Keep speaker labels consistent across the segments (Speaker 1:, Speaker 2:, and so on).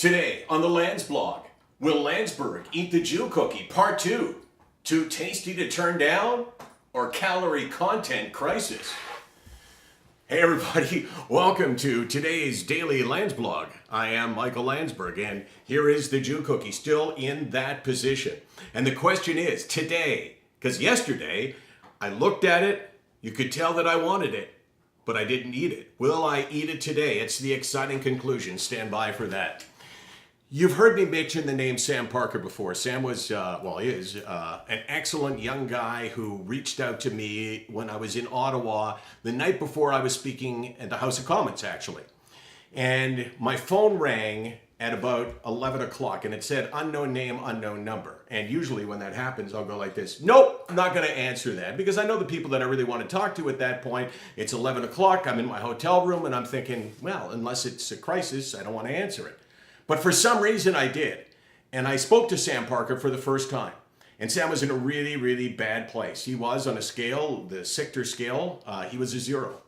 Speaker 1: Today on the Landsblog, will Landsberg eat the Jew cookie? Part 2. Too tasty to turn down? Or calorie content crisis? Hey everybody, welcome to today's daily Landsblog. I am Michael Landsberg, and here is the Jew cookie, still in that position. And the question is, today, because yesterday I looked at it, you could tell that I wanted it, but I didn't eat it. Will I eat it today? It's the exciting conclusion. Stand by for that. You've heard me mention the name Sam Parker before. Sam was, is an excellent young guy who reached out to me when I was in Ottawa the night before I was speaking at the House of Commons, actually. And my phone rang at about 11 o'clock and it said unknown name, unknown number. And usually when that happens, I'll go like this. Nope, I'm not going to answer that because I know the people that I really want to talk to at that point. It's 11 o'clock, I'm in my hotel room and I'm thinking, well, unless it's a crisis, I don't want to answer it. But for some reason I did. And I spoke to Sam Parker for the first time. And Sam was in a really, really bad place. He was on a scale, the Richter scale, he was a 0.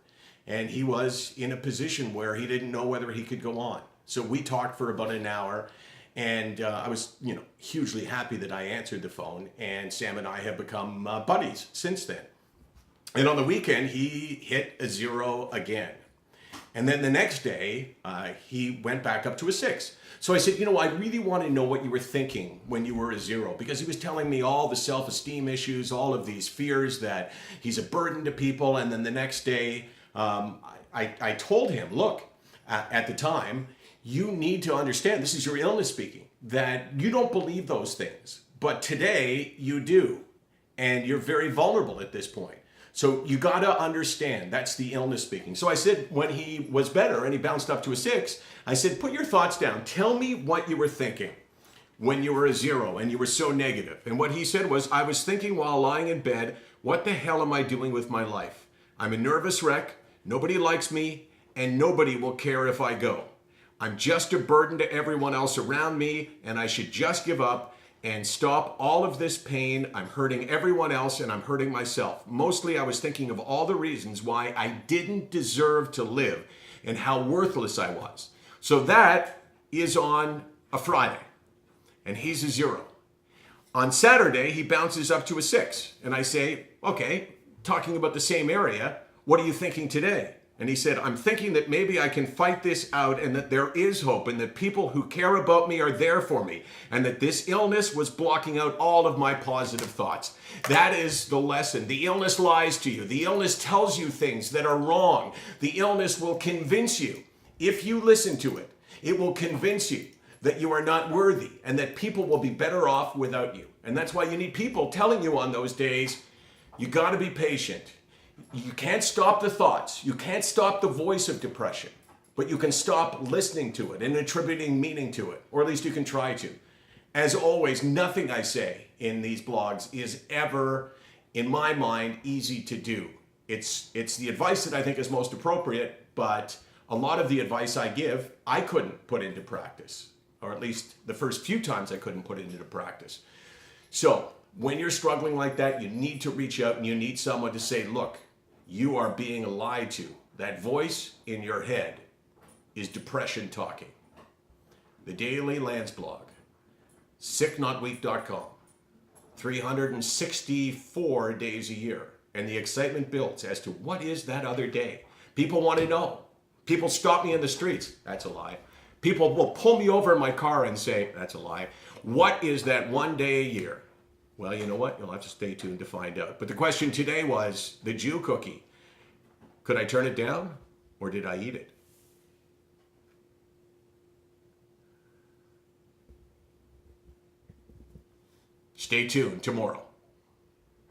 Speaker 1: And he was in a position where he didn't know whether he could go on. So we talked for about an hour. And I was, hugely happy that I answered the phone. And Sam and I have become buddies since then. And on the weekend, he hit a 0 again. And then the next day, he went back up to a 6. So I said, I really want to know what you were thinking when you were a 0, because he was telling me all the self-esteem issues, all of these fears that he's a burden to people. And then the next day, I told him, look, at the time, you need to understand, this is your illness speaking, that you don't believe those things. But today, you do. And you're very vulnerable at this point. So you got to understand, that's the illness speaking. So I said, when he was better and he bounced up to a 6, I said, put your thoughts down. Tell me what you were thinking when you were a 0 and you were so negative. And what he said was, I was thinking while lying in bed, what the hell am I doing with my life? I'm a nervous wreck, nobody likes me, and nobody will care if I go. I'm just a burden to everyone else around me, and I should just give up and stop all of this pain. I'm hurting everyone else and I'm hurting myself. Mostly I was thinking of all the reasons why I didn't deserve to live and how worthless I was. So that is on a Friday and he's a 0. On Saturday, he bounces up to a 6 and I say, okay, talking about the same area, what are you thinking today? And he said, I'm thinking that maybe I can fight this out and that there is hope and that people who care about me are there for me and that this illness was blocking out all of my positive thoughts. That is the lesson. The illness lies to you. The illness tells you things that are wrong. The illness will convince you, if you listen to it, it will convince you that you are not worthy and that people will be better off without you. And that's why you need people telling you on those days, you got to be patient. You can't stop the thoughts. You can't stop the voice of depression, but you can stop listening to it and attributing meaning to it, or at least you can try to. As always, nothing I say in these blogs is ever, in my mind, easy to do. It's the advice that I think is most appropriate, but a lot of the advice I give, I couldn't put into practice, or at least the first few times I couldn't put it into practice. So when you're struggling like that, you need to reach out and you need someone to say, look, you are being lied to. That voice in your head is depression talking. The Daily Landsblog, SickNotWeak.com, 364 days a year. And the excitement builds as to what is that other day. People want to know. People stop me in the streets. That's a lie. People will pull me over in my car and say, that's a lie. What is that one day a year? Well, you know what? You'll have to stay tuned to find out. But the question today was the Jew cookie. Could I turn it down or did I eat it? Stay tuned tomorrow.